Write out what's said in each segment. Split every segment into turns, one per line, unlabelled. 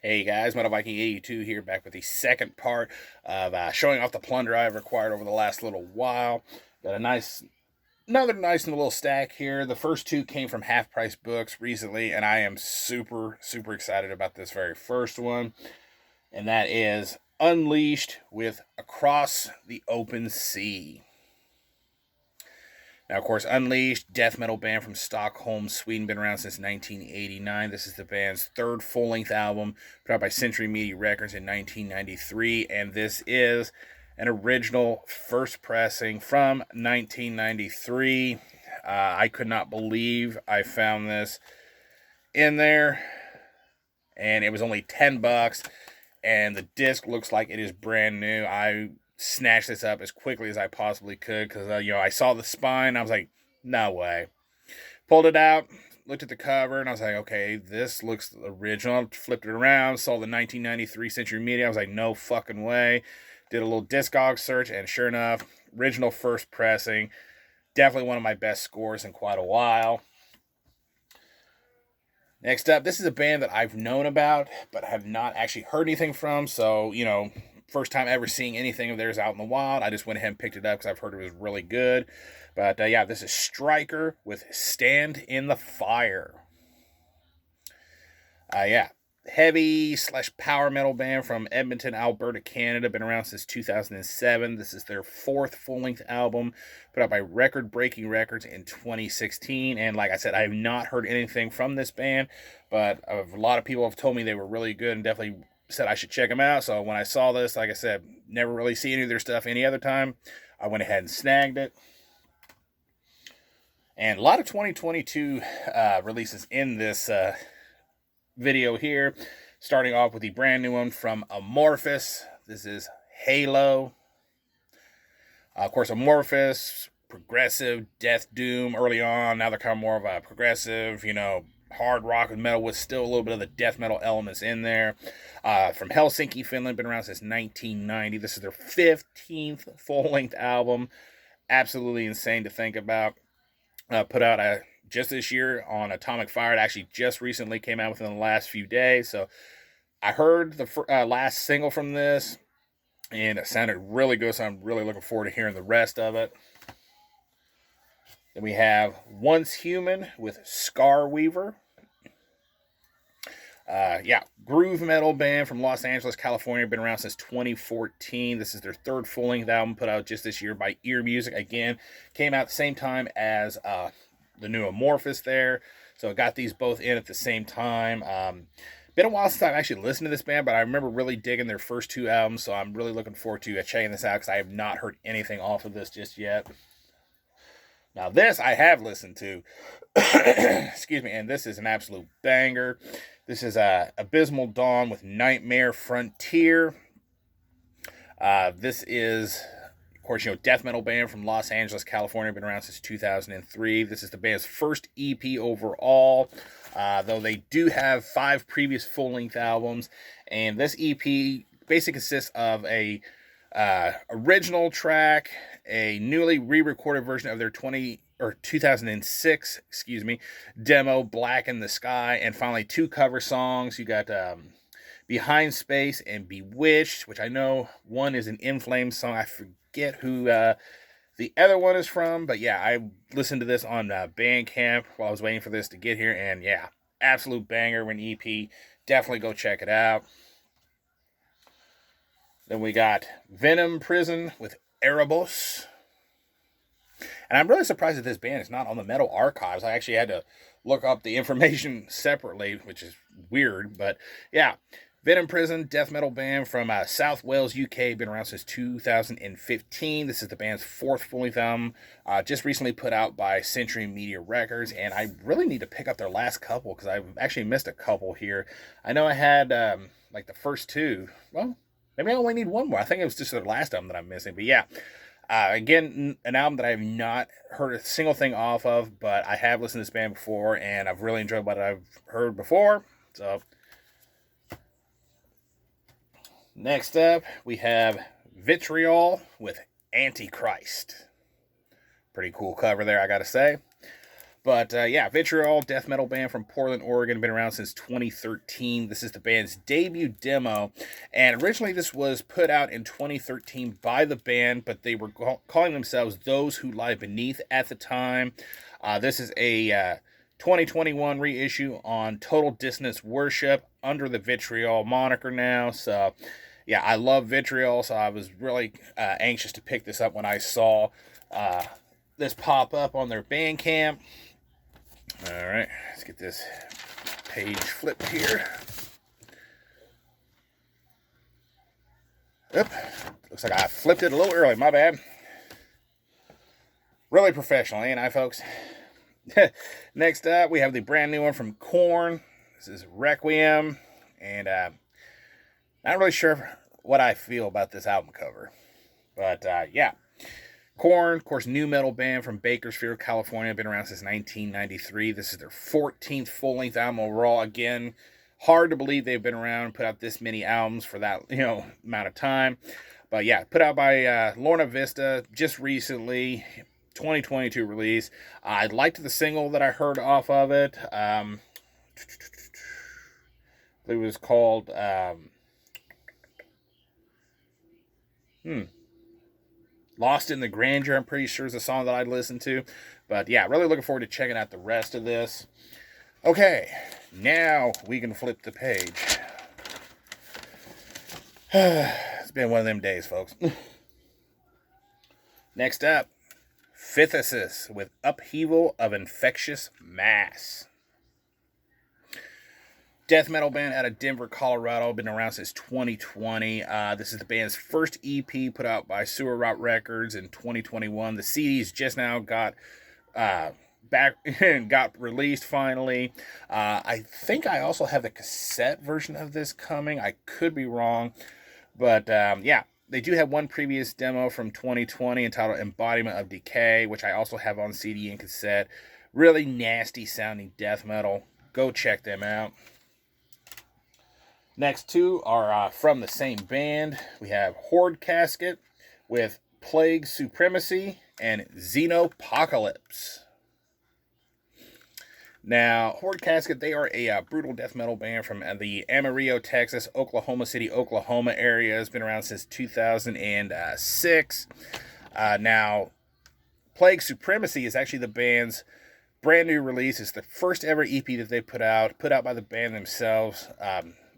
Hey guys, Metal Viking 82 here, back with the second part of showing off the plunder I've acquired over the last little while. Got another nice little stack here. The first two came from Half Price Books recently, and I am super excited about this very first one, and that is Unleashed with Across the Open Sea. Now, of course, Unleashed, death metal band from Stockholm, Sweden, been around since 1989. This is the band's third full-length album, put out by Century Media Records in 1993, and this is an original first pressing from 1993. I could not believe I found this in there, and it was only $10, and the disc looks like it is brand new. I snatched this up as quickly as I possibly could because I saw the spine. I was like, no way. Pulled it out, looked at the cover, and I was like, okay, this looks original. Flipped it around, saw the 1993 Century Media. I was like, no fucking way. Did a little Discog search, and sure enough, original first pressing. Definitely one of my best scores in quite a while. Next up, this is a band that I've known about, but have not actually heard anything from. So, first time ever seeing anything of theirs out in the wild. I just went ahead and picked it up because I've heard it was really good. But this is Striker with Stand in the Fire. Heavy / power metal band from Edmonton, Alberta, Canada. Been around since 2007. This is their fourth full-length album, put out by Record Breaking Records in 2016. And like I said, I have not heard anything from this band, but a lot of people have told me they were really good and definitely said I should check them out. So when I saw this, like I said, never really see any of their stuff any other time. I went ahead and snagged it. And a lot of 2022 releases in this video here, starting off with the brand new one from Amorphous. This is Halo. Of course, Amorphous, progressive, death doom early on. Now they're kind of more of a progressive, hard rock and metal with still a little bit of the death metal elements in there. From Helsinki, Finland, been around since 1990. This is their 15th full-length album. Absolutely insane to think about. Put out just this year on Atomic Fire. It actually just recently came out within the last few days. So I heard the last single from this, and it sounded really good. So I'm really looking forward to hearing the rest of it. Then we have Once Human with Scar Weaver. Groove metal band from Los Angeles, California. Been around since 2014. This is their third full-length album, put out just this year by Ear Music. Again, came out at the same time as the new Amorphous there. So I got these both in at the same time. Been a while since I've actually listened to this band, but I remember really digging their first two albums, so I'm really looking forward to checking this out because I have not heard anything off of this just yet. Now this I have listened to, excuse me, and this is an absolute banger. This is Abysmal Dawn with Nightmare Frontier. This is, of course, death metal band from Los Angeles, California. Been around since 2003. This is the band's first EP overall, though they do have 5 previous full-length albums. And this EP basically consists of a original track, a newly re-recorded version of their 2006, demo, Black in the Sky, and finally 2 cover songs. You got Behind Space and Bewitched, which I know one is an In Flames song. I forget who the other one is from, but I listened to this on Bandcamp while I was waiting for this to get here, and absolute banger when EP. Definitely go check it out. Then we got Venom Prison with Erebos. And I'm really surprised that this band is not on the Metal Archives. I actually had to look up the information separately, which is weird. But Venom Prison, death metal band from South Wales, UK. Been around since 2015. This is the band's 4th full-length album. Just recently put out by Century Media Records. And I really need to pick up their last couple because I've actually missed a couple here. I know I had the first 2. Well, maybe I only need one more. I think it was just their last album that I'm missing. But again, an album that I have not heard a single thing off of, but I have listened to this band before, and I've really enjoyed what I've heard before. So, next up, we have Vitriol with Antichrist. Pretty cool cover there, I gotta say. But yeah, Vitriol, death metal band from Portland, Oregon, been around since 2013. This is the band's debut demo, and originally this was put out in 2013 by the band, but they were calling themselves Those Who Lie Beneath at the time. This is a 2021 reissue on Total Dissonance Worship under the Vitriol moniker now. So yeah, I love Vitriol, so I was really anxious to pick this up when I saw this pop up on their Bandcamp. All right, let's get this page flipped here. Oop, looks like I flipped it a little early, my bad. Really professional, ain't I, folks? Next up, we have the brand new one from Korn. This is Requiem, and not really sure what I feel about this album cover. But yeah. Korn, of course, new metal band from Bakersfield, California. Been around since 1993. This is their 14th full-length album overall. Again, hard to believe they've been around and put out this many albums for that amount of time. But yeah, put out by Lorna Vista just recently, 2022 release. I liked the single that I heard off of it. It was called Lost in the Grandeur, I'm pretty sure, is a song that I'd listen to. But yeah, really looking forward to checking out the rest of this. Okay, now we can flip the page. It's been one of them days, folks. Next up, physicists with Upheaval of Infectious Mass. Death metal band out of Denver, Colorado. Been around since 2020. This is the band's first EP put out by Sewer Rot Records in 2021. The CDs just now got back and got released finally. I think I also have the cassette version of this coming. I could be wrong. But yeah, they do have one previous demo from 2020 entitled Embodiment of Decay, which I also have on CD and cassette. Really nasty sounding death metal. Go check them out. Next two are from the same band. We have Horde Casket with Plague Supremacy and Xenopocalypse. Now, Horde Casket, they are a brutal death metal band from the Amarillo, Texas, Oklahoma City, Oklahoma area. It's been around since 2006. Now, Plague Supremacy is actually the band's brand new release. It's the first ever EP that they put out by the band themselves.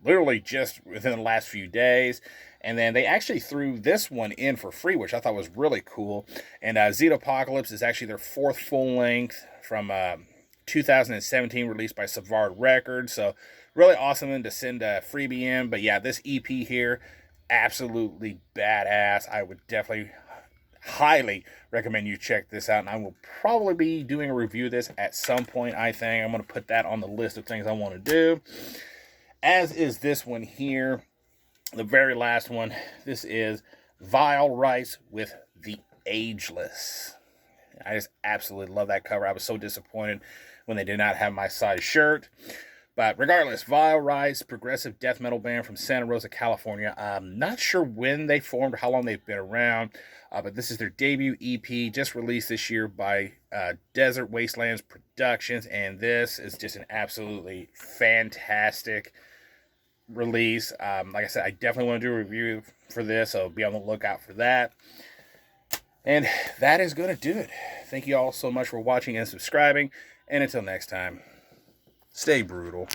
Literally just within the last few days. And then they actually threw this one in for free, which I thought was really cool. And Xenopocalypse is actually their fourth full length from 2017, released by Savard Records. So really awesome to send a freebie in. But yeah, this EP here, absolutely badass. I would definitely highly recommend you check this out. And I will probably be doing a review of this at some point, I think. I'm going to put that on the list of things I want to do. As is this one here, the very last one. This is Vile Rice with The Ageless. I just absolutely love that cover. I was so disappointed when they did not have my size shirt. But regardless, Vile Rice, progressive death metal band from Santa Rosa, California. I'm not sure when they formed or how long they've been around. But this is their debut EP, just released this year by Desert Wastelands Productions. And this is just an absolutely fantastic release. Like I said, I definitely want to do a review for this, so be on the lookout for that. And that is going to do it. Thank you all so much for watching and subscribing. And until next time, stay brutal.